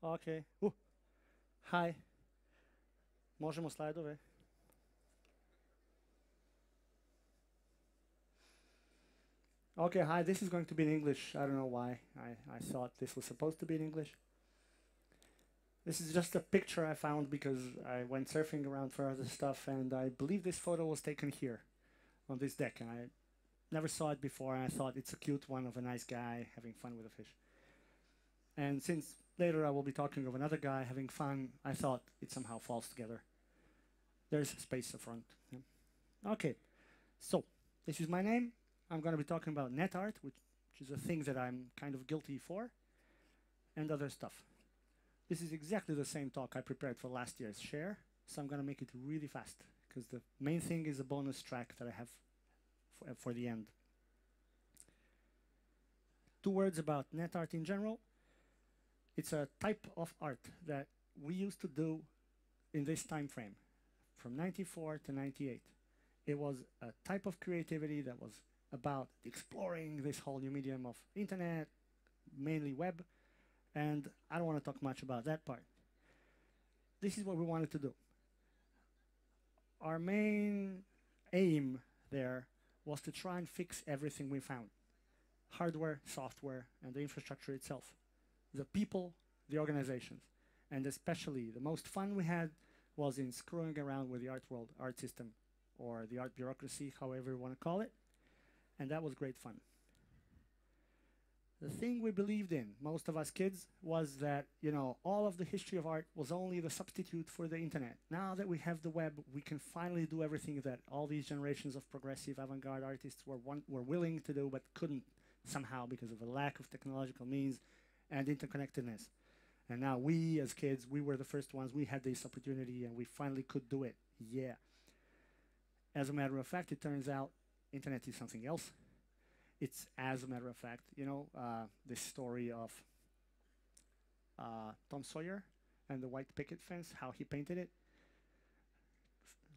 Ok. Hi. Možemo slajdove? Okay, hi. This is going to be in English. I don't know why. I thought this was supposed to be in English. This is just a picture I found because I went surfing around for other stuff, and I believe this photo was taken here on this deck, and I never saw it before, and I thought it's a cute one of a nice guy having fun with a fish. And since later I will be talking of another guy having fun, I thought it somehow falls together. There's space up front. Yeah. Okay, so this is my name. I'm going to be talking about Netheart, which is a thing that I'm kind of guilty for, and other stuff. This is exactly the same talk I prepared for last year's share, so I'm going to make it really fast, because the main thing is a bonus track that I have for the end. 2 words about Netheart in general. It's a type of art that we used to do in this time frame, from 94 to 98. It was a type of creativity that was about exploring this whole new medium of internet, mainly web, and I don't want to talk much about that part. This is what we wanted to do. Our main aim there was to try and fix everything we found. Hardware, software, and the infrastructure itself. The people, the organizations. And especially the most fun we had was in screwing around with the art world, art system, or the art bureaucracy, however you want to call it. And that was great fun. The thing we believed in, most of us kids, was that, all of the history of art was only the substitute for the internet. Now that we have the web, we can finally do everything that all these generations of progressive avant-garde artists were willing to do, but couldn't somehow because of a lack of technological means and interconnectedness. And now we, as kids, we were the first ones. We had this opportunity, and we finally could do it. Yeah. As a matter of fact, it turns out internet is something else. It's, as a matter of fact, this story of Tom Sawyer and the white picket fence, how he painted it.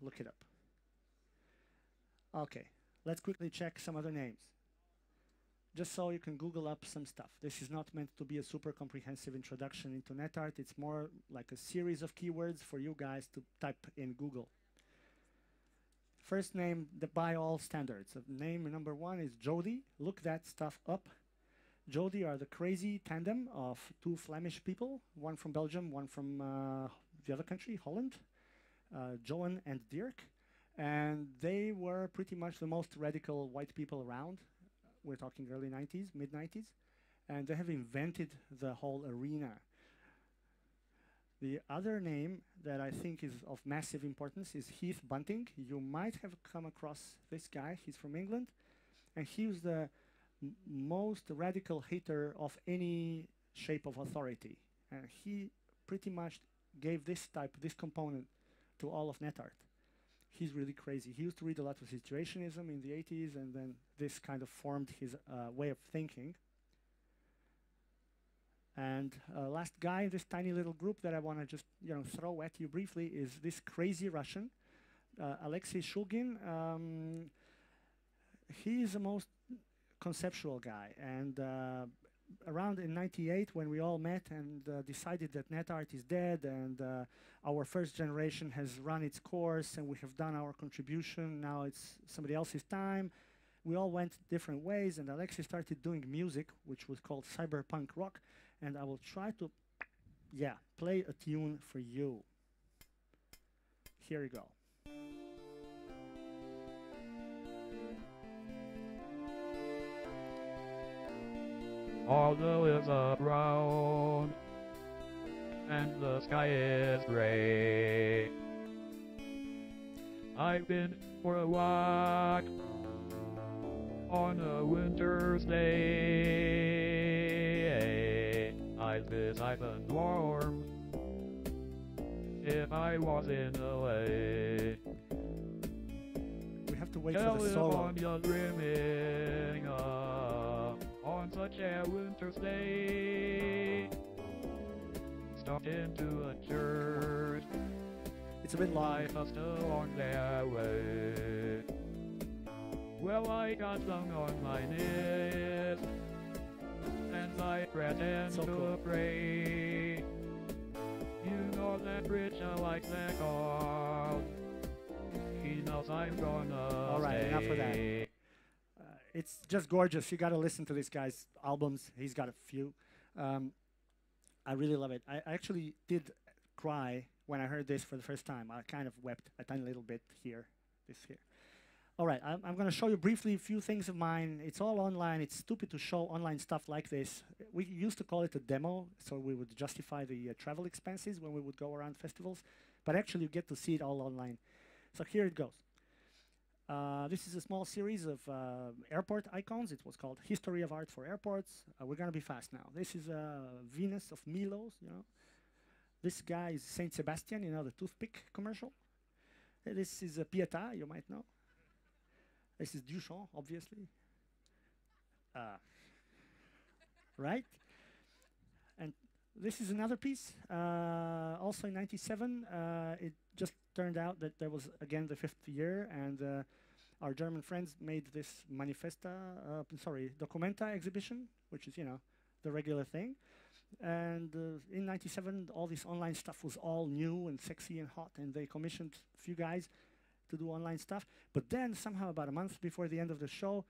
Look it up. Okay, let's quickly check some other names. Just so you can Google up some stuff. This is not meant to be a super comprehensive introduction into Netheart. It's more like a series of keywords for you guys to type in Google. First name by all standards. Name number 1 is Jody. Look that stuff up. Jody are the crazy tandem of 2 Flemish people, one from Belgium, one from the other country, Holland, Johan and Dirk. And they were pretty much the most radical white people around. We're talking early 90s, mid 90s. And they have invented the whole arena. The other name that I think is of massive importance is Heath Bunting. You might have come across this guy. He's from England. And he was the most radical hater of any shape of authority. And he pretty much gave this component to all of Netheart. He's really crazy. He used to read a lot of situationism in the 80s, and then this kind of formed his way of thinking. And last guy in this tiny little group that I want to just throw at you briefly is this crazy Russian, Alexei Shulgin. He is the most conceptual guy. And around in 98, when we all met and decided that Netheart is dead and our first generation has run its course and we have done our contribution, now it's somebody else's time. We all went different ways, and Alexei started doing music, which was called cyberpunk rock. And I will try to, play a tune for you. Here you go. Although it's brown and the sky is gray, I've been for a walk on a winter's day. I'd be nice and warm if I was in the way. We have to wait for the solo. On your dreaming on such a winter's day. Stopped into a church. It's a bit long. Just along their way. Well, I got down on my knees and I pretend to pray. girl that rich like that girl. She knows I'm gonna All right, enough of that. It's just gorgeous. You got to listen to this guy's albums. He's got a few. I really love it. I actually did cry when I heard this for the first time. I kind of wept a tiny little bit here. This here. All right, I'm going to show you briefly a few things of mine. It's all online. It's stupid to show online stuff like this. We used to call it a demo, so we would justify the travel expenses when we would go around festivals. But actually, you get to see it all online. So here it goes. This is a small series of airport icons. It was called History of Art for Airports. We're going to be fast now. This is Venus of Milos, you know. This guy is Saint Sebastian, you know, the toothpick commercial. This is Pietà, you might know. This is Duchamp, obviously. Right? And this is another piece, also in '97. It just turned out that there was, again, the 5th year, and our German friends made this Documenta exhibition, which is, you know, the regular thing. And in '97, all this online stuff was all new and sexy and hot, and they commissioned a few guys to do online stuff. But then somehow about a month before the end of the show,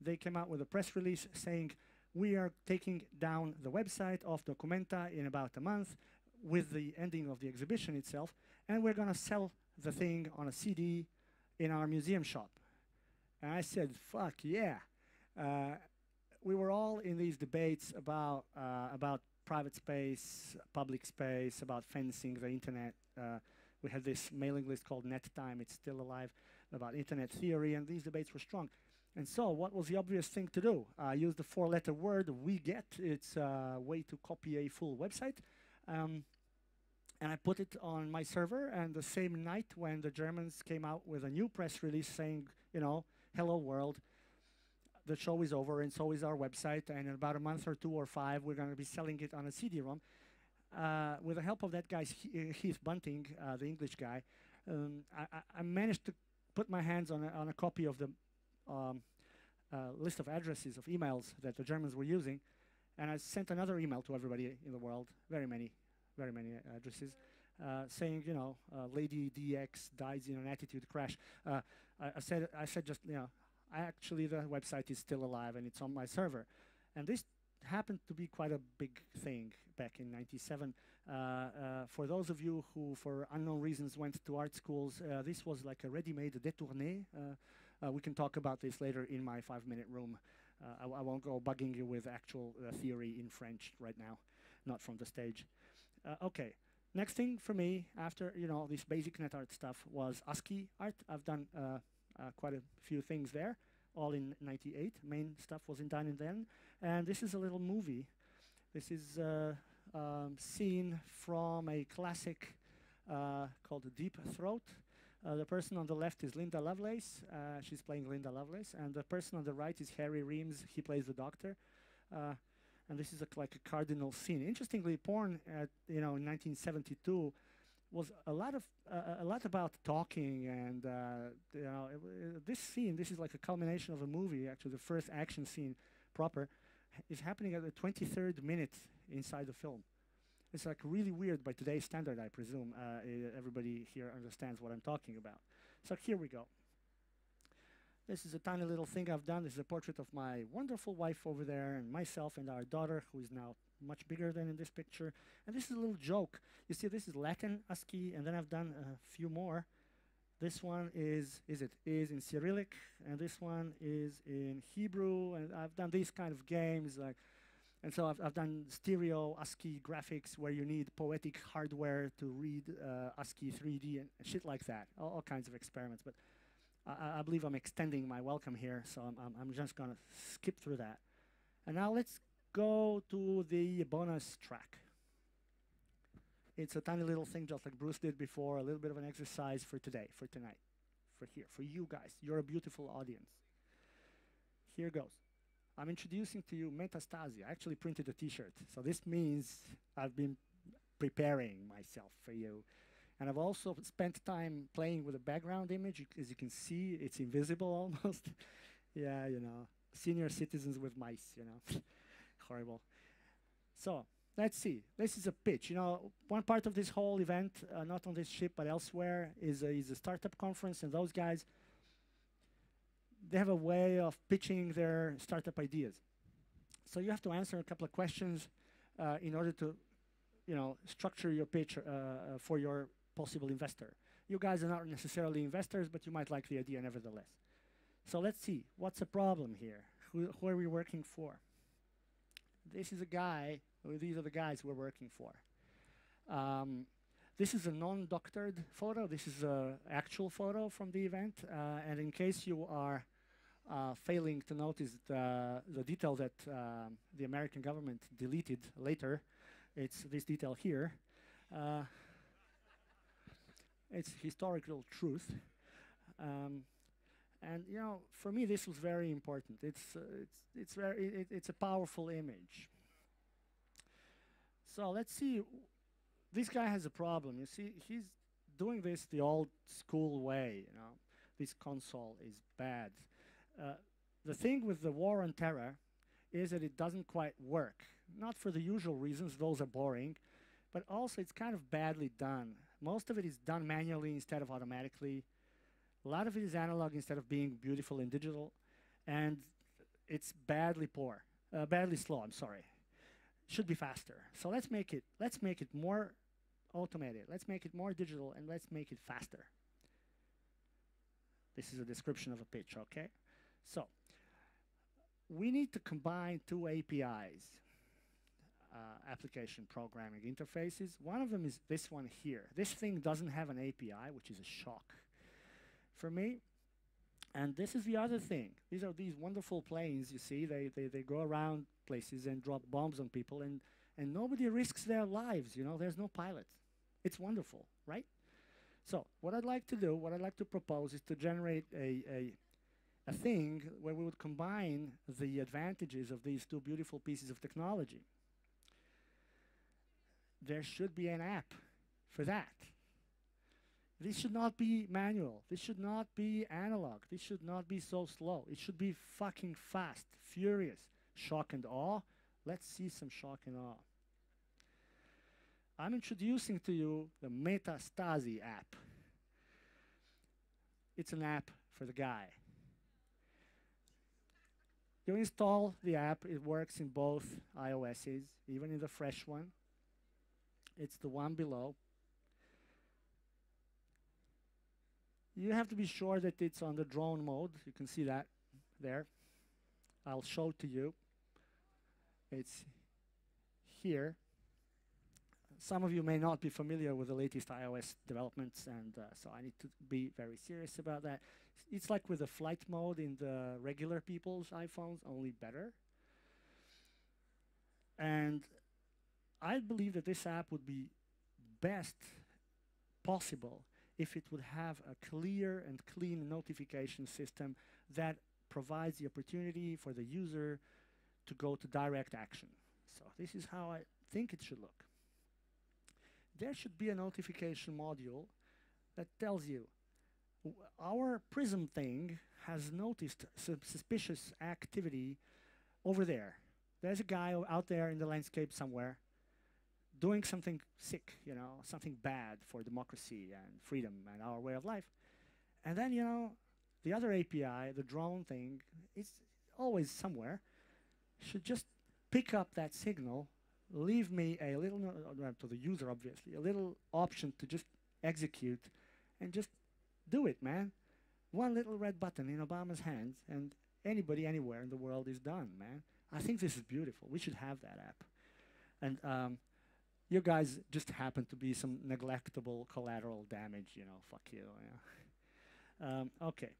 they came out with a press release saying, we are taking down the website of Documenta in about a month with the ending of the exhibition itself, and we're going to sell the thing on a CD in our museum shop. And I said, fuck yeah. We were all in these debates about private space, public space, about fencing the internet. We had this mailing list called Netheart, it's still alive, about internet theory, and these debates were strong. And so what was the obvious thing to do? Use the 4-letter word we get. It's a way to copy a full website. And I put it on my server, and the same night when the Germans came out with a new press release saying, you know, hello world, the show is over, and so is our website, and in about a month or 2 or 5, we're going to be selling it on a CD-ROM. With the help of that guy, Heath Bunting, the English guy, I managed to put my hands on a copy of the list of addresses of emails that the Germans were using, and I sent another email to everybody in the world, very many addresses, saying, you know, Lady DX dies in an attitude crash. I said just, you know, actually the website is still alive and it's on my server. And this happened to be quite a big thing back in '97. For those of you who, for unknown reasons, went to art schools, this was like a ready-made détourné. We can talk about this later in my 5-minute room. I won't go bugging you with actual theory in French right now, not from the stage. Okay, next thing for me, after, you know, this basic Netheart stuff, was ASCII art. I've done quite a few things there, all in '98. Main stuff was in done and then. And this is a little movie. This is a scene from a classic called Deep Throat. The person on the left is Linda Lovelace. She's playing Linda Lovelace. And the person on the right is Harry Reams. He plays the doctor. And this is like a cardinal scene. Interestingly, porn, you know, in 1972 was a lot about talking, and you know, this scene. This is like a culmination of a movie. Actually, the first action scene proper is happening at the 23rd minute inside the film. It's like really weird by today's standard, I presume. Everybody here understands what I'm talking about. So here we go. This is a tiny little thing I've done. This is a portrait of my wonderful wife over there, and myself and our daughter, who is now much bigger than in this picture. And this is a little joke. You see, this is Latin ASCII, and then I've done a few more. This one is in Cyrillic, and this one is in Hebrew, and I've done these kind of games, like, and so I've done stereo ASCII graphics where you need poetic hardware to read ASCII 3D and shit like that. All kinds of experiments, but I believe I'm extending my welcome here, so I'm just gonna skip through that. And now let's go to the bonus track. It's a tiny little thing just like Bruce did before, a little bit of an exercise for today, for tonight, for here, for you guys. You're a beautiful audience. Here goes. I'm introducing to you Metastasia. I actually printed a t-shirt, so this means I've been preparing myself for you. And I've also spent time playing with a background image. As you can see, it's invisible almost. Yeah, you know, senior citizens with mice, you know. Horrible. So, let's see. This is a pitch. You know, one part of this whole event, not on this ship but elsewhere, is a startup conference, and those guys, they have a way of pitching their startup ideas. So you have to answer a couple of questions in order to, you know, structure your pitch for your possible investor. You guys are not necessarily investors, but you might like the idea nevertheless. So let's see, what's the problem here? Who are we working for? This is a guy, these are the guys we're working for. This is a non-doctored photo. This is an actual photo from the event. And in case you are failing to notice the detail that the American government deleted later, it's this detail here. It's historical truth. And you know, for me, this was very important. It's a powerful image. So let's see. This guy has a problem. You see, he's doing this the old school way. You know, this console is bad. The thing with the war on terror is that it doesn't quite work. Not for the usual reasons; those are boring, but also it's kind of badly done. Most of it is done manually instead of automatically. A lot of it is analog instead of being beautiful and digital, and it's badly slow. I'm sorry. Should be faster. So let's make it more automated. Let's make it more digital, and let's make it faster. This is a description of a pitch, okay? So we need to combine two APIs, application programming interfaces. One of them is this one here. This thing doesn't have an API, which is a shock for me. And this is the other thing. These are these wonderful planes, you see. They go around places and drop bombs on people, and nobody risks their lives, you know. There's no pilot. It's wonderful, right? So what I'd like to do, what I'd like to propose is to generate a thing where we would combine the advantages of these two beautiful pieces of technology. There should be an app for that. This should not be manual. This should not be analog. This should not be so slow. It should be fucking fast, furious. Shock and awe. Let's see some shock and awe. I'm introducing to you the Stasi App. It's an app for the guy. You install the app. It works in both iOSs, even in the fresh one. It's the one below. You have to be sure that it's on the drone mode. You can see that there. I'll show it to you. It's here. Some of you may not be familiar with the latest iOS developments, and so I need to be very serious about that. It's like with the flight mode in the regular people's iPhones, only better. And I believe that this app would be best possible if it would have a clear and clean notification system that provides the opportunity for the user to go to direct action. So this is how I think it should look. There should be a notification module that tells you, our Prism thing has noticed suspicious activity over there. There's a guy out there in the landscape somewhere doing something sick, you know, something bad for democracy and freedom and our way of life. And then, you know, the other API, the drone thing, it's always somewhere, should just pick up that signal, leave me a little, to the user obviously, a little option to just execute and just do it, man. One little red button in Obama's hands and anybody anywhere in the world is done, man. I think this is beautiful. We should have that app. And you guys just happen to be some neglectable collateral damage, you know, fuck you. Yeah. Okay.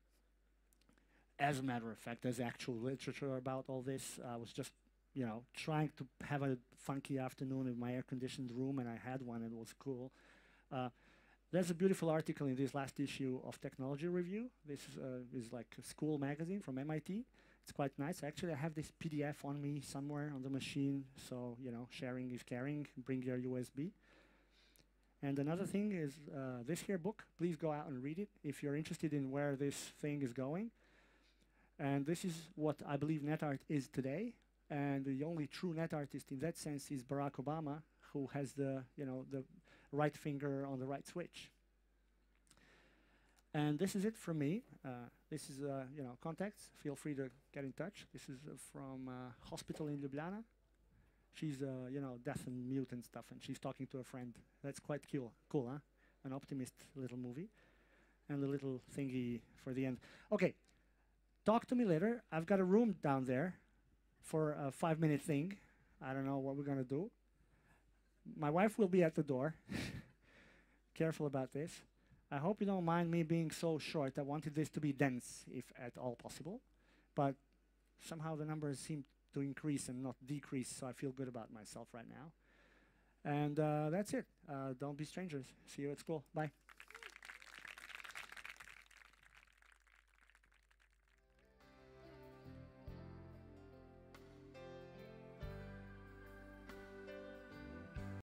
As a matter of fact, there's actual literature about all this. I was just, you know, trying to have a funky afternoon in my air-conditioned room, and I had one, and it was cool. There's a beautiful article in this last issue of Technology Review. This is like a school magazine from MIT. It's quite nice. Actually, I have this PDF on me somewhere on the machine, so, you know, sharing is caring. Bring your USB. And another thing is this here book. Please go out and read it if you're interested in where this thing is going. And this is what I believe Netheart is today. And the only true net artist in that sense is Barack Obama, who has the right finger on the right switch. And this is it from me. This is contacts. Feel free to get in touch. This is from hospital in Ljubljana. She's deaf and mute and stuff, and she's talking to a friend. That's quite cool, huh? An optimist little movie, and the little thingy for the end. Okay, talk to me later. I've got a room down there for a 5-minute thing. I don't know what we're gonna do. My wife will be at the door. Careful about this. I hope you don't mind me being so short. I wanted this to be dense, if at all possible, but somehow the numbers seem to increase and not decrease, so I feel good about myself right now. And that's it. Don't be strangers. See you at school. Bye.